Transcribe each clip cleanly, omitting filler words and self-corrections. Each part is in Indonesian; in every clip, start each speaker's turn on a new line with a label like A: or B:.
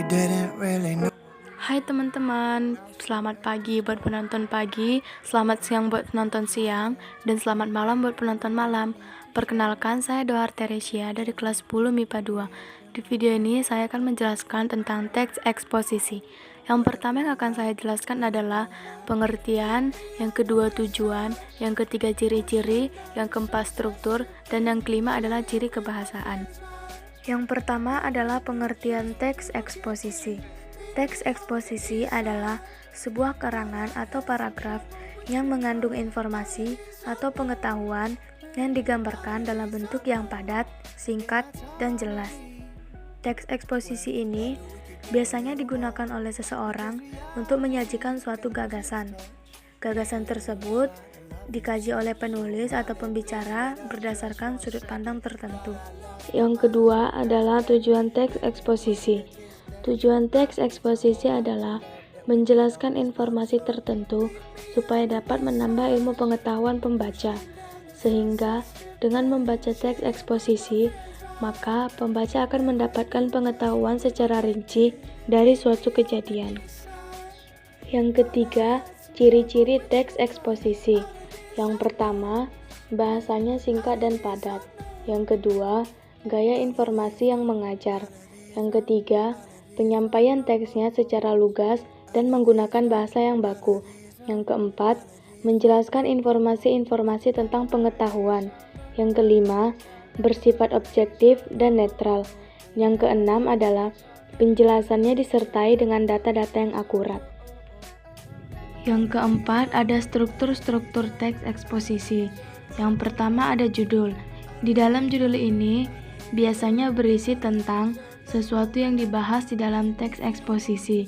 A: didn't really know.
B: Hai teman-teman, selamat pagi buat penonton pagi, selamat siang buat penonton siang, dan selamat malam buat penonton malam. Perkenalkan, saya Dohar Teresia dari kelas 10 MIPA 2. Di video ini saya akan menjelaskan tentang teks eksposisi. Yang pertama yang akan saya jelaskan adalah pengertian, yang kedua tujuan, yang ketiga ciri-ciri, yang keempat struktur, dan yang kelima adalah ciri kebahasaan. Yang pertama adalah pengertian teks eksposisi. Teks eksposisi adalah sebuah karangan atau paragraf yang mengandung informasi atau pengetahuan yang digambarkan dalam bentuk yang padat, singkat, dan jelas. Teks eksposisi ini biasanya digunakan oleh seseorang untuk menyajikan suatu gagasan. Gagasan tersebut dikaji oleh penulis atau pembicara berdasarkan sudut pandang tertentu. Yang kedua adalah tujuan teks eksposisi. Tujuan teks eksposisi adalah menjelaskan informasi tertentu supaya dapat menambah ilmu pengetahuan pembaca, sehingga dengan membaca teks eksposisi, maka pembaca akan mendapatkan pengetahuan secara rinci dari suatu kejadian. Yang ketiga, ciri-ciri teks eksposisi. Yang pertama, bahasanya singkat dan padat. Yang kedua, gaya informasi yang mengajar. Yang ketiga, penyampaian teksnya secara lugas dan menggunakan bahasa yang baku. Yang keempat, menjelaskan informasi-informasi tentang pengetahuan. Yang kelima, bersifat objektif dan netral. Yang keenam adalah penjelasannya disertai dengan data-data yang akurat. Yang keempat, ada struktur-struktur teks eksposisi. Yang pertama ada judul. Di dalam judul ini biasanya berisi tentang sesuatu yang dibahas di dalam teks eksposisi.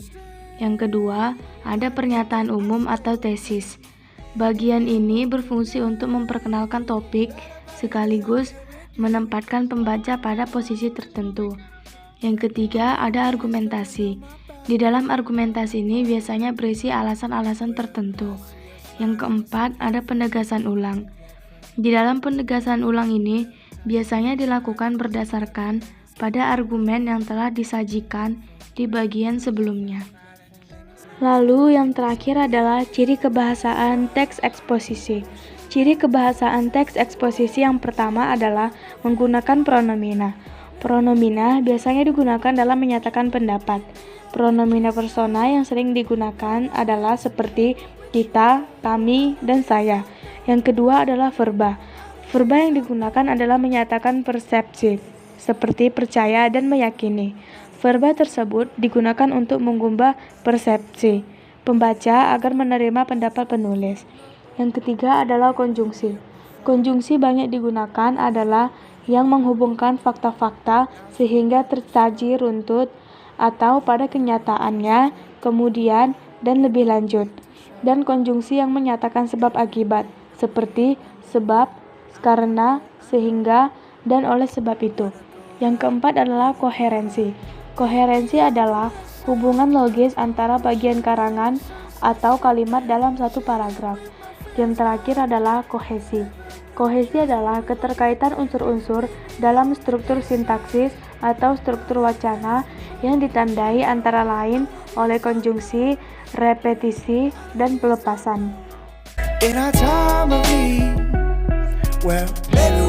B: Yang kedua, ada pernyataan umum atau tesis. Bagian ini berfungsi untuk memperkenalkan topik sekaligus menempatkan pembaca pada posisi tertentu. Yang ketiga, ada argumentasi. Di dalam argumentasi ini biasanya berisi alasan-alasan tertentu. Yang keempat, ada penegasan ulang. Di dalam penegasan ulang ini biasanya dilakukan berdasarkan pada argumen yang telah disajikan di bagian sebelumnya. Lalu yang terakhir adalah ciri kebahasaan teks eksposisi. Ciri kebahasaan teks eksposisi yang pertama adalah menggunakan pronomina. Pronomina biasanya digunakan dalam menyatakan pendapat. Pronomina persona yang sering digunakan adalah seperti kita, kami, dan saya. Yang kedua adalah verba. Verba yang digunakan adalah menyatakan persepsi, seperti percaya dan meyakini. Verba tersebut digunakan untuk mengubah persepsi pembaca agar menerima pendapat penulis. Yang ketiga adalah konjungsi. Konjungsi banyak digunakan adalah yang menghubungkan fakta-fakta sehingga tersaji runtut atau pada kenyataannya, kemudian, dan lebih lanjut. Dan konjungsi yang menyatakan sebab akibat, seperti sebab, karena, sehingga, dan oleh sebab itu. Yang keempat adalah koherensi. Koherensi adalah hubungan logis antara bagian karangan atau kalimat dalam satu paragraf. Yang terakhir adalah kohesi. Kohesi adalah keterkaitan unsur-unsur dalam struktur sintaksis atau struktur wacana yang ditandai antara lain oleh konjungsi, repetisi, dan pelepasan.
A: In our time of need, well, maybe